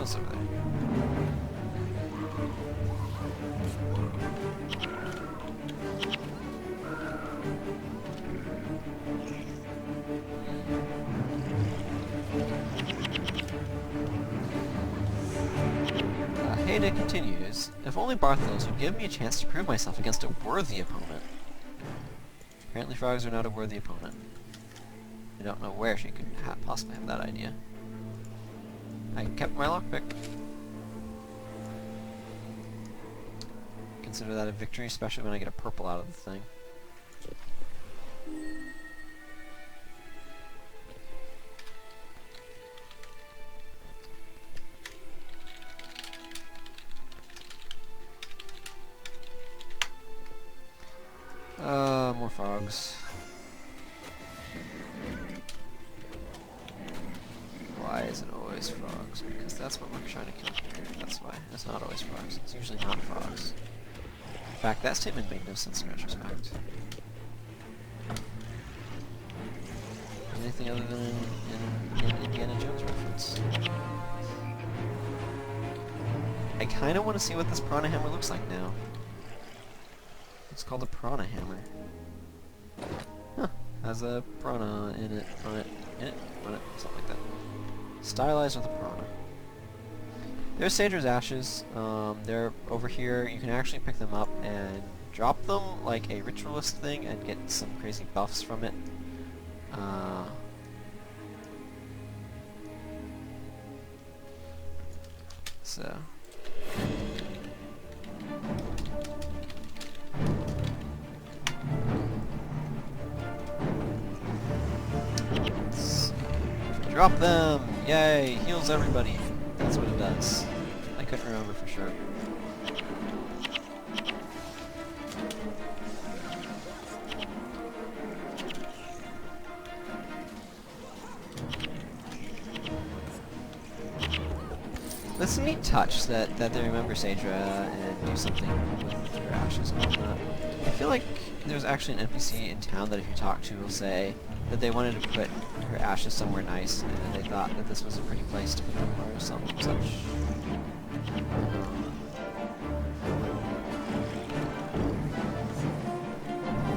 else over there? Hayda continues, if only Bartholus would give me a chance to prove myself against a worthy opponent. Apparently frogs are not a worthy opponent. I don't know where she could possibly have that idea. I kept my lockpick. Consider that a victory, especially when I get a purple out of the thing. More frogs. Why is it always frogs? Because that's what we're trying to kill here. That's why. It's not always frogs. It's usually not frogs. In fact, that statement made no sense in retrospect. Anything other than an Indiana Jones reference. I kind of want to see what this Prana Hammer looks like now. It's called a Prana Hammer. Huh. Has a Prana in it, on it, something like that. Stylized with a Prana. There's Sager's Ashes. They're over here. You can actually pick them up and drop them like a ritualist thing and get some crazy buffs from it. So... drop them! Yay! Heals everybody. That's what it does. I couldn't remember for sure. This is a neat touch that they remember Saedra and do something with her ashes and whatnot. I feel like there's actually an NPC in town that if you talk to will say that they wanted to put her ashes somewhere nice, and they thought that this was a pretty place to put them, or some such.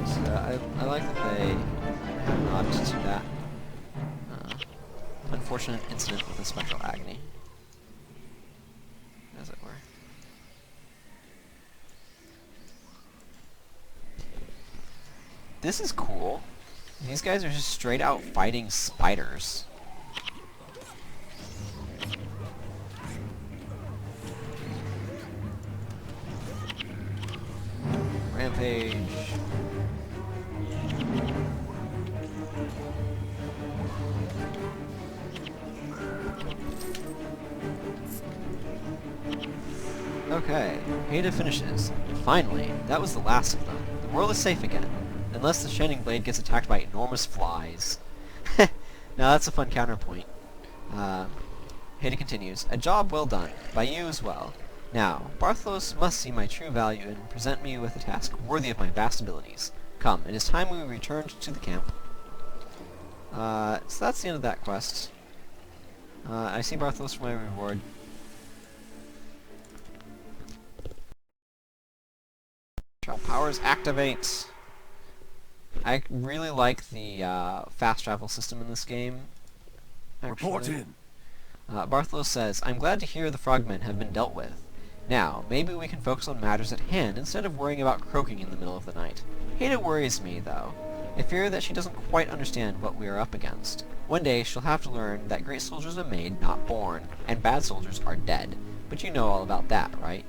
So I like that they have an nod to that unfortunate incident with the spectral agony, as it were. This is cool. These guys are just straight out fighting spiders. Rampage. Okay, Hayda finishes. Finally, that was the last of them. The world is safe again. Unless the Shining Blade gets attacked by enormous flies. Now that's a fun counterpoint. Hayda continues, a job well done, by you as well. Now, Bartholus must see my true value and present me with a task worthy of my vast abilities. Come, it is time we returned to the camp. So that's the end of that quest. I see Bartholus for my reward. Powers activate! I really like the fast travel system in this game. Actually. Report in. Bartholus says, I'm glad to hear the frogmen have been dealt with. Now, maybe we can focus on matters at hand instead of worrying about croaking in the middle of the night. Hayda worries me, though. I fear that she doesn't quite understand what we are up against. One day she'll have to learn that great soldiers are made, not born, and bad soldiers are dead. But you know all about that, right?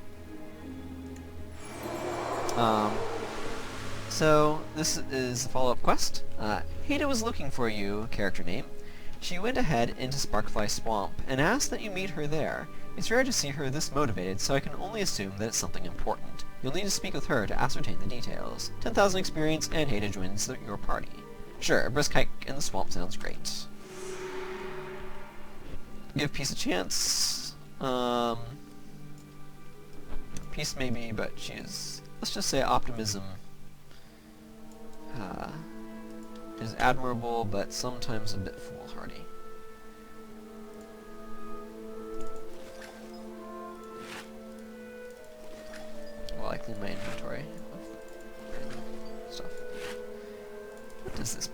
So, this is the follow-up quest. Hayda was looking for you, character name. She went ahead into Sparkfly Swamp and asked that you meet her there. It's rare to see her this motivated, so I can only assume that it's something important. You'll need to speak with her to ascertain the details. 10,000 experience and Hayda joins your party. Sure, a brisk hike in the swamp sounds great. Give Peace a chance. Peace maybe, but she is, let's just say, optimism. Is admirable, but sometimes a bit foolhardy. in my inventory of random stuff. What does this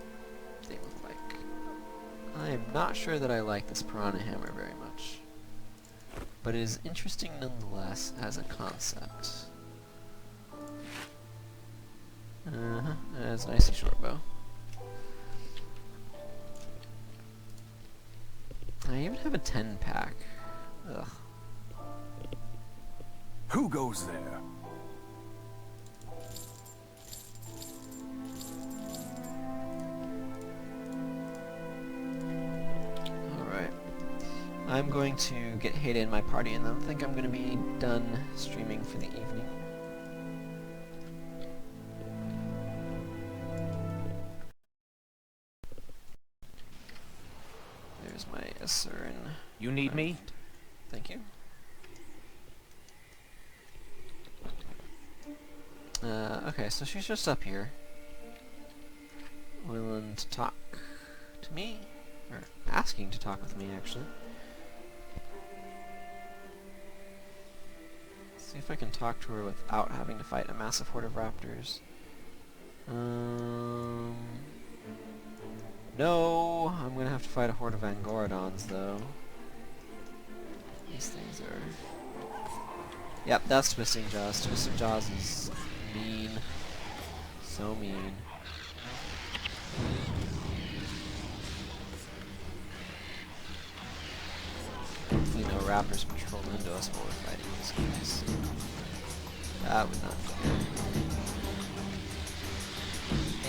thing look like? I am not sure that I like this piranha hammer very much, but it is interesting nonetheless as a concept. It's a nicely short bow. I even have a 10-pack. Ugh. Who goes there? Alright. I'm going to get Haida in my party and then I think I'm going to be done streaming for the evening. There's my Asuran. You need me? Thank you. Okay, so she's just up here. Willing to talk to me? Or asking to talk with me, actually. See if I can talk to her without having to fight a massive horde of raptors. No! I'm gonna have to fight a horde of Angorodons, though. These things are... Yep, that's Twisting Jaws. Twisting Jaws is mean. So mean. Hopefully no raptors patrol into us while we're fighting these guys. That would not be good.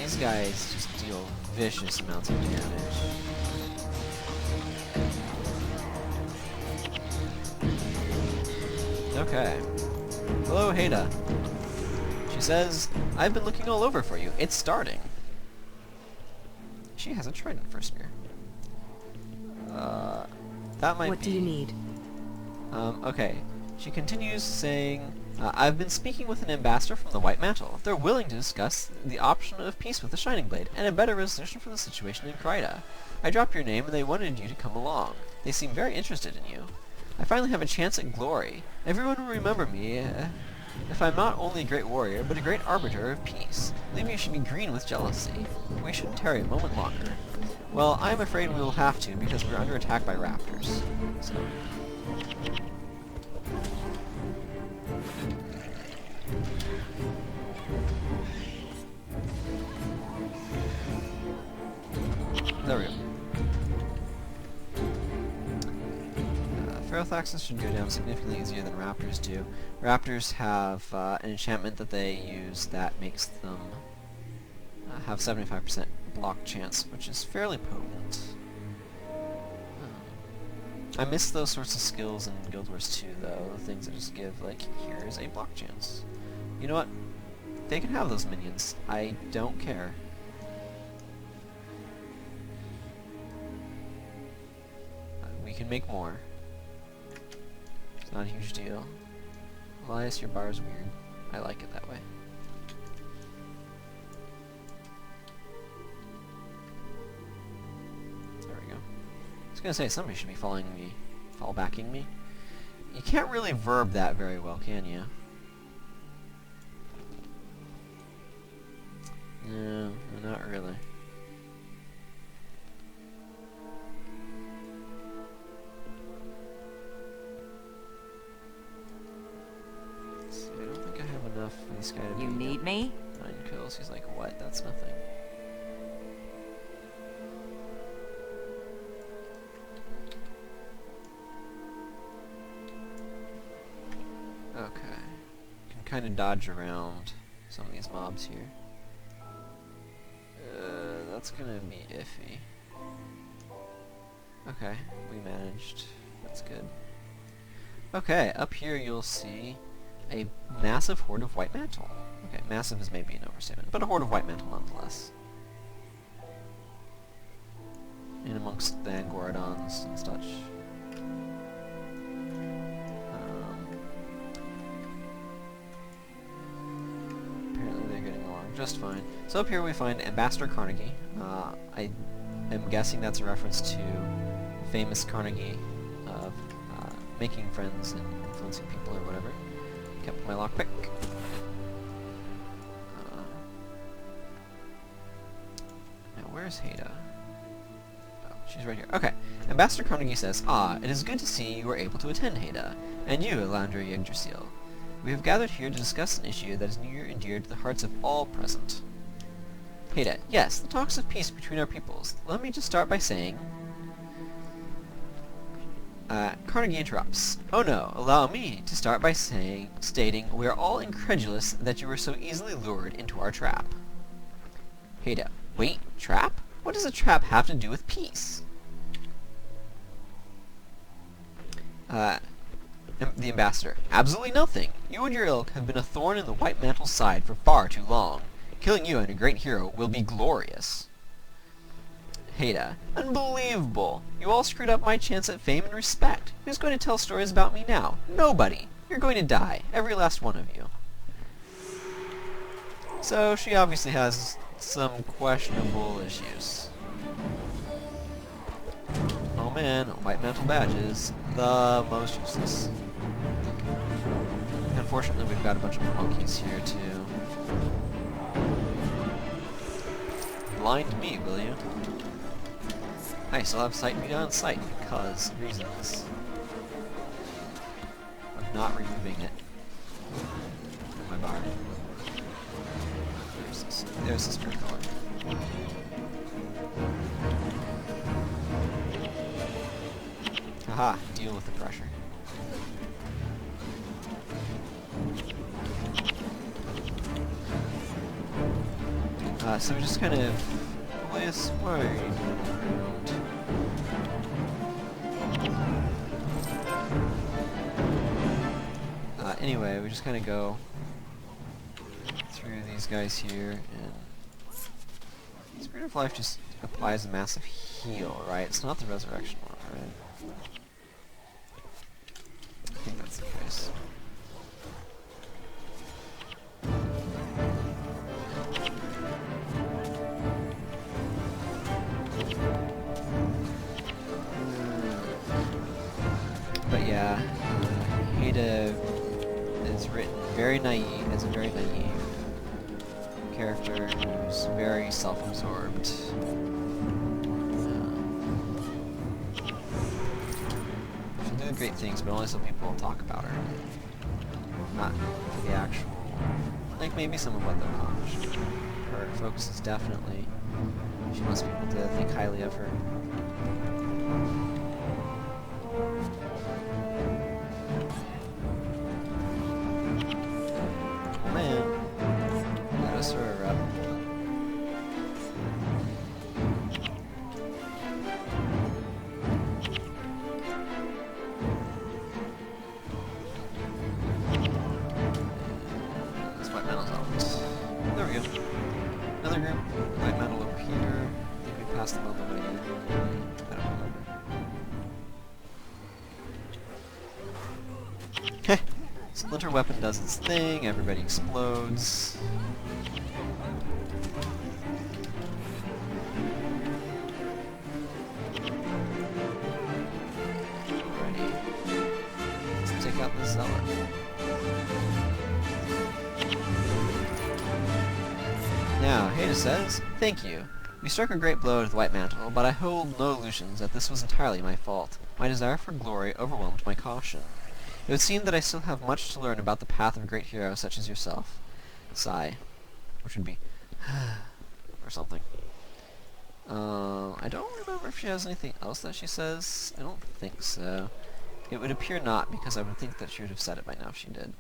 These guys just deal vicious amounts of damage. Okay. Hello, Haida. She says, I've been looking all over for you. It's starting. She has a trident for spear. That might be... What do you need? Okay. She continues saying, I've been speaking with an ambassador from the White Mantle. They're willing to discuss the option of peace with the Shining Blade, and a better resolution for the situation in Kryta. I dropped your name and they wanted you to come along. They seem very interested in you. I finally have a chance at glory. Everyone will remember me if I'm not only a great warrior, but a great arbiter of peace. Libya should be green with jealousy. We shouldn't tarry a moment longer. Well, I'm afraid we will have to, because we're under attack by raptors. So... There we go. Ferothaxes should go down significantly easier than raptors do. Raptors have an enchantment that they use that makes them have 75% block chance, which is fairly potent. I miss those sorts of skills in Guild Wars 2, though. Things that just give, like, here's a block chance. You know what? They can have those minions. I don't care. We can make more. It's not a huge deal. Elias, your bar is weird. I like it that way. There we go. I was gonna say, somebody should be following me, backing me. You can't really verb that very well, can you? No, not really. For this guy to You need me? 9 kills. He's like, what? That's nothing. Okay. Can kind of dodge around some of these mobs here. That's gonna be iffy. Okay, we managed. That's good. Okay, up here you'll see a massive horde of White Mantle. Okay, massive is maybe an overstatement, but a horde of White Mantle nonetheless. In amongst the Angorodons and such. Apparently they're getting along just fine. So up here we find Ambassador Carnegie. I am guessing that's a reference to famous Carnegie of making friends and influencing people or whatever. Kept my lockpick. Where's Haida? Oh, she's right here. Okay. Ambassador Carnegie says, "Ah, it is good to see you were able to attend, Haida. And you, Elandra Yggdrasil. We have gathered here to discuss an issue that is near and dear to the hearts of all present." Haida, yes, the talks of peace between our peoples. Let me just start by saying... Carnegie interrupts. "Oh no, allow me to start by stating we are all incredulous that you were so easily lured into our trap." Haida, wait, trap? What does a trap have to do with peace? The ambassador, absolutely nothing. You and your ilk have been a thorn in the White Mantle's side for far too long. Killing you and a great hero will be glorious. Haida, unbelievable. You all screwed up my chance at fame and respect. Who's going to tell stories about me now? Nobody. You're going to die, every last one of you. So she obviously has some questionable issues. Oh man, White Mantle badges, the most useless. Unfortunately, we've got a bunch of monkeys here too. Blind me, will you? I still have sight beyond sight because reasons of not removing it from my body. There's the spirit color. Haha, deal with the pressure. So we just kind of place wide. Anyway, we just kind of go through these guys here, and Spirit of Life just applies a massive heal, right? It's not the resurrection one, right? I think that's the case. But yeah, Haida is written very naive, as a very naive character who's very self-absorbed. She'll do great things, but only so people will talk about her. Not for the actual, like maybe some of what they're accomplished. Her focus is definitely, she wants people to think highly of her. Splinter weapon does its thing, everybody explodes. Alrighty. Let's take out the zealot. Now, Haida says, "Thank you. We struck a great blow to the White Mantle, but I hold no illusions that this was entirely my fault. My desire for glory overwhelmed my caution. It would seem that I still have much to learn about the path of a great hero such as yourself." Sigh. Which would be or something. I don't remember if she has anything else that she says. I don't think so. It would appear not, because I would think that she would have said it by now if she did.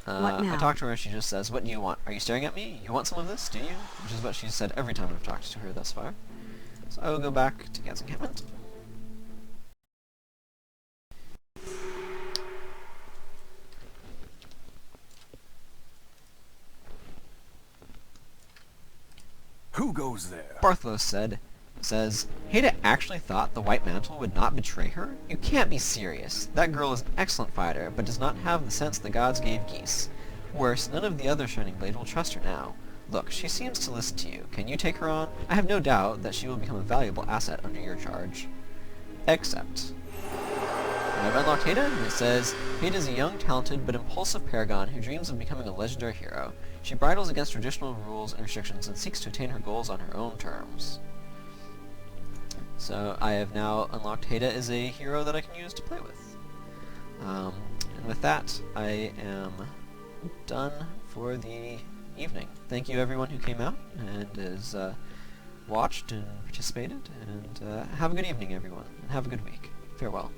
What now? I talked to her and she just says, "What do you want? Are you staring at me? You want some of this, do you?" Which is what she's said every time I've talked to her thus far. So I will go back to Gad's encampment. Who goes there? Barthlos says, "Haida actually thought the White Mantle would not betray her? You can't be serious. That girl is an excellent fighter, but does not have the sense the gods gave geese. Worse, none of the other Shining Blade will trust her now. Look, she seems to listen to you. Can you take her on? I have no doubt that she will become a valuable asset under your charge. Except..." I've unlocked Haida, and it says, "Haida is a young, talented, but impulsive paragon who dreams of becoming a legendary hero. She bridles against traditional rules and restrictions and seeks to attain her goals on her own terms. So I have now unlocked Haida as a hero that I can use to play with. And with that, I am done for the evening. Thank you everyone who came out and has watched and participated, and have a good evening everyone, and have a good week. Farewell.